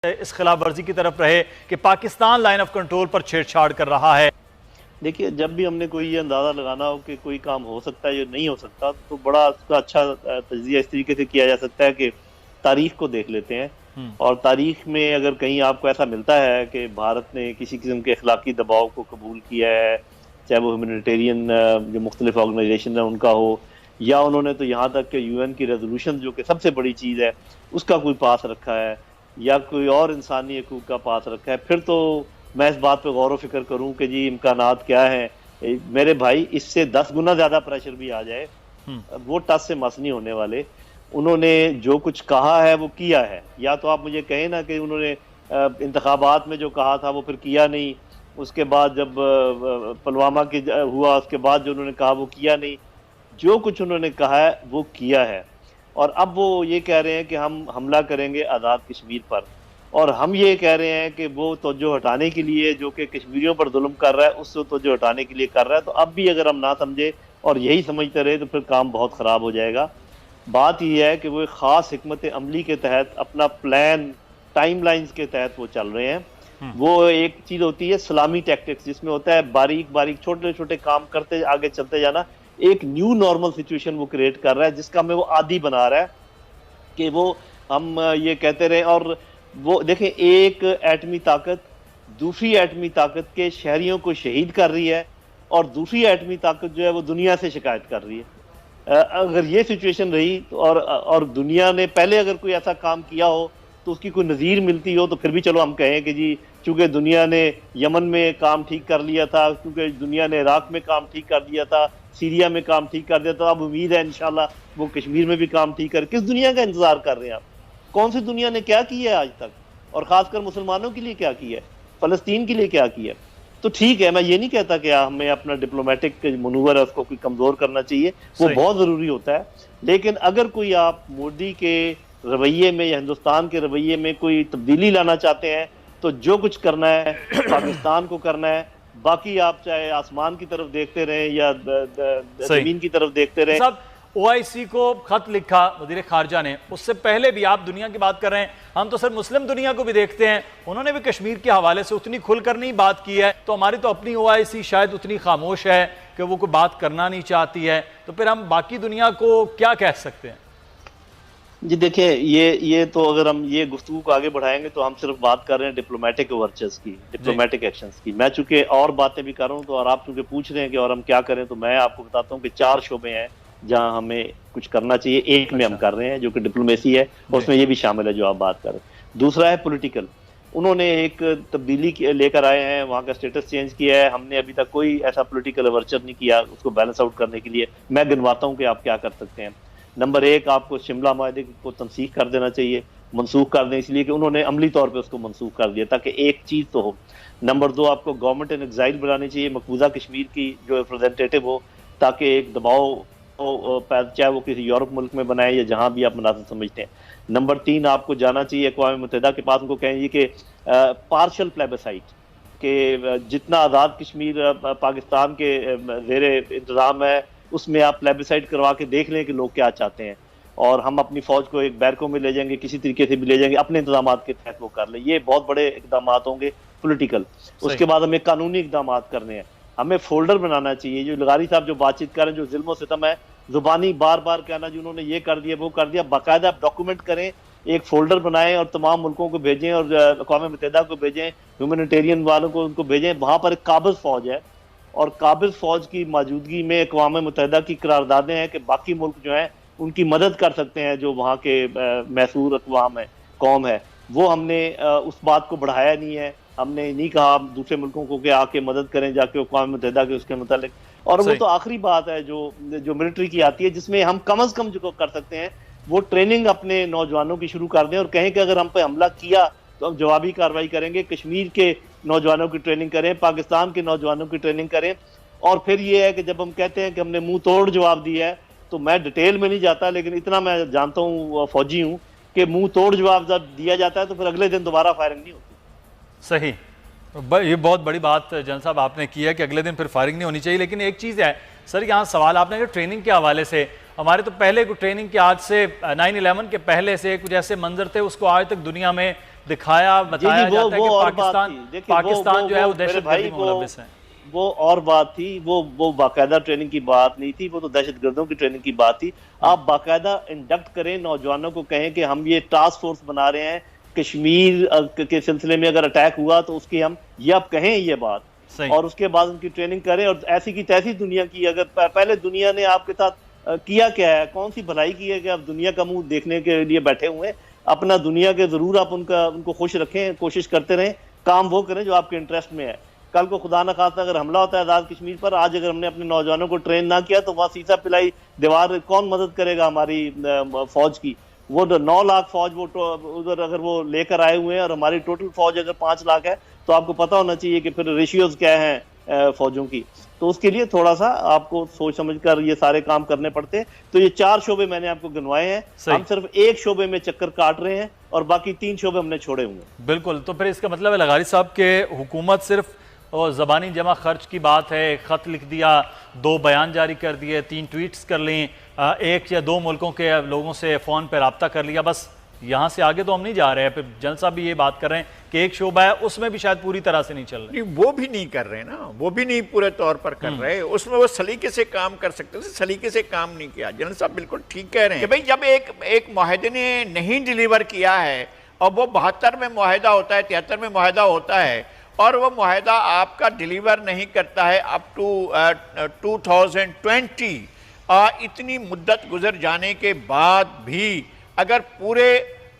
इस खिलाफ वर्जी की तरफ रहे कि पाकिस्तान लाइन ऑफ कंट्रोल पर छेड़छाड़ कर रहा है? देखिए, जब भी हमने कोई ये अंदाज़ा लगाना हो कि कोई काम हो सकता है या नहीं हो सकता, तो बड़ा उसका अच्छा तज्ज़िया इस तरीके से किया जा सकता है कि तारीख को देख लेते हैं। और तारीख में अगर कहीं आपको ऐसा मिलता है कि भारत ने किसी किस्म के अखलाकी दबाव को कबूल किया है, चाहे वो ह्यूमैनिटेरियन जो मुख्तलिफ ऑर्गेनाइजेशन है उनका हो, या उन्होंने तो यहाँ तक कि यूएन की रेजोल्यूशन जो कि सबसे बड़ी चीज़ है उसका कोई पास रखा है, या कोई और इंसानी हकूक़ का पास रखा है, फिर तो मैं इस बात पे गौर व फिक्र करूं कि जी इम्कानात क्या हैं। मेरे भाई, इससे 10 गुना ज़्यादा प्रेशर भी आ जाए, वो टस से मस नहीं होने वाले। उन्होंने जो कुछ कहा है वो किया है। या तो आप मुझे कहें ना कि उन्होंने इंतखाबात में जो कहा था वो फिर किया नहीं, उसके बाद जब पुलवामा की हुआ उसके बाद जो उन्होंने कहा वो किया नहीं। जो कुछ उन्होंने कहा है वो किया है। और अब वो ये कह रहे हैं कि हम हमला करेंगे आज़ाद कश्मीर पर, और हम ये कह रहे हैं कि वो तवज्जो हटाने के लिए जो कि कश्मीरियों पर जुल्म कर रहा है उससे तवज्जो हटाने के लिए कर रहा है। तो अब भी अगर हम ना समझे और यही समझते रहे तो फिर काम बहुत ख़राब हो जाएगा। बात यह है कि वो एक ख़ास हिकमत अमली के तहत अपना प्लान, टाइमलाइंस के तहत वो चल रहे हैं। वो एक चीज़ होती है सलामी टैक्टिक्स, जिसमें होता है बारीक बारीक छोटे छोटे काम करते आगे चलते जाना। एक न्यू नॉर्मल सिचुएशन वो क्रिएट कर रहा है जिसका हमें वो आदी बना रहा है कि वो हम ये कहते रहे। और वो देखें, एक एटमी ताकत दूसरी एटमी ताकत के शहरियों को शहीद कर रही है, और दूसरी एटमी ताकत जो है वो दुनिया से शिकायत कर रही है। अगर ये सिचुएशन रही तो और दुनिया ने पहले अगर कोई ऐसा काम किया हो तो उसकी कोई नज़ीर मिलती हो तो फिर भी चलो हम कहें कि जी चूंकि दुनिया ने यमन में काम ठीक कर लिया था, क्योंकि दुनिया ने इराक में काम ठीक कर दिया था, सीरिया में काम ठीक कर दिया था, अब उम्मीद है इंशाल्लाह वो कश्मीर में भी काम ठीक कर। किस दुनिया का इंतजार कर रहे हैं आप? कौन सी दुनिया ने क्या किया है आज तक, और खासकर मुसलमानों के लिए क्या किया है, फलस्तीन के लिए क्या किया है? तो ठीक है, मैं ये नहीं कहता कि हमें अपना डिप्लोमेटिक मनूवर है उसको कोई कमजोर करना चाहिए, वो बहुत जरूरी होता है। लेकिन अगर कोई आप मोदी के रवैये में या हिंदुस्तान के रवैये में कोई तब्दीली लाना चाहते हैं तो जो कुछ करना है पाकिस्तान को करना है। बाकी आप चाहे आसमान की तरफ देखते रहें या जमीन की तरफ देखते रहें। ओआईसी को खत लिखा वजीर खारजा ने, उससे पहले भी आप दुनिया की बात कर रहे हैं, हम तो सर मुस्लिम दुनिया को भी देखते हैं, उन्होंने भी कश्मीर के हवाले से उतनी खुलकर नहीं बात की है। तो हमारी तो अपनी ओआईसी शायद उतनी खामोश है कि वो कोई बात करना नहीं चाहती है, तो फिर हम बाकी दुनिया को क्या कह सकते हैं? जी देखिए, ये तो अगर हम ये गुफ्तगू को आगे बढ़ाएंगे तो हम सिर्फ बात कर रहे हैं डिप्लोमेटिक वर्चर्स की, डिप्लोमेटिक एक्शंस की। मैं चूंकि और बातें भी कर रहा हूँ तो, और आप चूंकि पूछ रहे हैं कि और हम क्या करें, तो मैं आपको बताता हूँ कि 4 शोबे हैं जहां हमें कुछ करना चाहिए। एक में हम कर रहे हैं जो कि डिप्लोमेसी है, और उसमें ये भी शामिल है जो आप बात कर रहे हैं। दूसरा है पॉलिटिकल। उन्होंने एक तब्दीली लेकर आए हैं, वहाँ का स्टेटस चेंज किया है। हमने अभी तक कोई ऐसा पॉलिटिकल वर्चर नहीं किया उसको बैलेंस आउट करने के लिए। मैं गिनवाता हूँ कि आप क्या कर सकते हैं। नंबर 1, आपको शिमला माहदे को तनसीख कर देना चाहिए, मनसूख कर दें, इसलिए कि उन्होंने अमली तौर पर उसको मनसूख कर दिया ताकि एक चीज़ तो हो। नंबर 2, आपको गवर्नमेंट इन एग्जाइल बनानी चाहिए, मकबूजा कश्मीर की जो रिप्रेजेंटेटिव हो, ताकि एक दबाव चाहे वो किसी यूरोप मुल्क में बनाए या जहां भी आप मुनासिब समझते हैं। नंबर 3, आपको जाना चाहिए अक़वाम मुत्तहिदा के पास, उनको कहेंगे कि पार्शल प्लेबिसाइट के जितना आज़ाद कश्मीर पाकिस्तान के ज़ेरे इंतज़ाम है उसमें आप प्लेबिसाइट करवा के देख लें कि लोग क्या चाहते हैं, और हम अपनी फौज को एक बैरकों में ले जाएंगे, किसी तरीके से भी ले जाएंगे, अपने इंतजाम के तहत वो कर ले। ये बहुत बड़े इकदाम होंगे पॉलिटिकल। उसके बाद हमें कानूनी इकदाम करने हैं। हमें फोल्डर बनाना चाहिए। जो लगारी साहब जो बातचीत कर रहे हैं, जो जुल्म सितम है, जुबानी बार बार कहना जी उन्होंने ये कर दिया वो कर दिया, बाकायदा डॉक्यूमेंट करें, एक फोल्डर बनाएं और तमाम मुल्कों को भेजें और अक़वाम मुत्तहिदा को भेजें, ह्यूमैनिटेरियन वालों को उनको भेजें। वहाँ पर एक काबिज़ फौज है, और काबिज़ फौज की मौजूदगी में अक़वाम मुत्तहिदा की करारदादें हैं कि बाकी मुल्क जो हैं उनकी मदद कर सकते हैं, जो वहाँ के मैसूर अक़वाम है, कौम है। वो हमने उस बात को बढ़ाया नहीं है। हमने नहीं कहा दूसरे मुल्कों को कि आके मदद करें जाके अक़वाम मुत्तहिदा के उसके मुतालिक। और वो तो आखिरी बात है जो मिलिट्री की आती है, जिसमें हम कम से कम जो कर सकते हैं वो ट्रेनिंग अपने नौजवानों की शुरू कर दें, और कहें कि अगर हम पे हमला किया तो हम जवाबी कार्रवाई करेंगे। कश्मीर के नौजवानों की ट्रेनिंग करें, पाकिस्तान के नौजवानों की ट्रेनिंग करें। और फिर ये है कि जब हम कहते हैं कि हमने मुंह तोड़ जवाब दिया है, तो मैं डिटेल में नहीं जाता, लेकिन इतना मैं जानता हूँ, फौजी हूँ, कि मुंह तोड़ जवाब जब दिया जाता है तो फिर अगले दिन दोबारा फायरिंग नहीं होती। सही, ये बहुत बड़ी बात जनरल साहब आपने की है कि अगले दिन फिर फायरिंग नहीं होनी चाहिए। लेकिन एक चीज़ है सर, यहाँ सवाल आपने जो ट्रेनिंग के हवाले से, हमारे तो पहले ट्रेनिंग के आज से 9/11 के पहले से कुछ ऐसे मंजर थे, उसको आज तक दुनिया में दिखाया, बताया जाता है कि पाकिस्तान जो है वो दहशतगर्दी में मुलव्विस है। वो और बात थी, वो बाकायदा ट्रेनिंग की बात नहीं थी, वो तो दहशतगर्दों की ट्रेनिंग की बात थी। आप बाकायदा इंडक्ट करें, नौजवानों को कहें कि हम ये टास्क फोर्स बना रहे हैं, कश्मीर के सिलसिले में अगर अटैक हुआ तो उसकी हम ये आप कहें ये बात, और उसके बाद उनकी ट्रेनिंग करें। और ऐसी की तैसी दुनिया की, अगर पहले दुनिया ने आपके साथ किया क्या है, कौन सी भलाई की है कि आप दुनिया का मुंह देखने के लिए बैठे हुए हैं? अपना दुनिया के जरूर आप उनको खुश रखें, कोशिश करते रहें, काम वो करें जो आपके इंटरेस्ट में है। कल को खुदा न खास्ता अगर हमला होता है आज़ाद कश्मीर पर, आज अगर हमने अपने नौजवानों को ट्रेन ना किया तो वहाँ सीसा पिलाई दीवार कौन मदद करेगा हमारी फौज की? वो 9 लाख फौज वो उधर अगर वो लेकर आए हुए हैं, और हमारी टोटल फौज अगर 5 लाख है, तो आपको पता होना चाहिए कि फिर रेशियोज क्या हैं फौजों की। तो उसके लिए थोड़ा सा आपको सोच समझ कर ये सारे काम करने पड़ते हैं। तो ये 4 शोबे मैंने आपको गिनवाए हैं, हम सिर्फ एक शोबे में चक्कर काट रहे हैं और बाकी 3 शोबे हमने छोड़े हुए हैं। बिल्कुल, तो फिर इसका मतलब है लगारी साहब के हुकूमत सिर्फ और ज़बानी जमा खर्च की बात है, एक ख़त लिख दिया, 2 बयान जारी कर दिए, 3 ट्वीट्स कर ली, 1 या 2 मुल्कों के लोगों से फ़ोन पर रब्ता कर लिया, बस यहाँ से आगे तो हम नहीं जा रहे हैं। फिर जनरल साहब भी ये बात कर रहे हैं कि एक शोबा है उसमें भी शायद पूरी तरह से नहीं चल रहे। नहीं, वो भी नहीं कर रहे ना, वो भी नहीं पूरे तौर पर कर रहे। उसमें वो सलीके से काम कर सकते थे, सलीके से काम नहीं किया। जनरल साहब बिल्कुल ठीक कह रहे हैं कि भाई जब एक मुआहदे ने नहीं डिलीवर किया है, और वो 72 में मुआहदा होता है, 73 में मुआहदा होता है, और वो मुआहदा आपका डिलीवर नहीं करता है अप टू 2020, इतनी मुद्दत गुजर जाने के बाद भी, अगर पूरे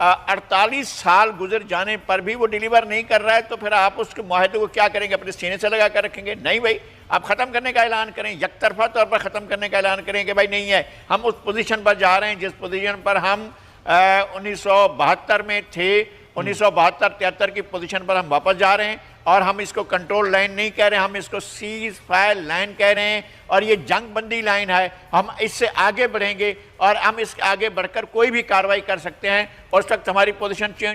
48 साल गुजर जाने पर भी वो डिलीवर नहीं कर रहा है, तो फिर आप उसके मुआहदे को क्या करेंगे? अपने सीने से लगा कर रखेंगे? नहीं भाई, आप ख़त्म करने का ऐलान करें, यकतरफा तौर पर ख़त्म करने का ऐलान करें कि भाई नहीं है, हम उस पोजीशन पर जा रहे हैं जिस पोजीशन पर हम 1972 में थे, 1972-73 की पोजीशन पर हम वापस जा रहे हैं। और हम इसको कंट्रोल लाइन नहीं कह रहे, हम इसको सीज फायर लाइन कह रहे हैं, और ये जंग बंदी लाइन है। हम इससे आगे बढ़ेंगे और हम इसके आगे बढ़कर कोई भी कार्रवाई कर सकते हैं, और उस वक्त हमारी पोजीशन चेंज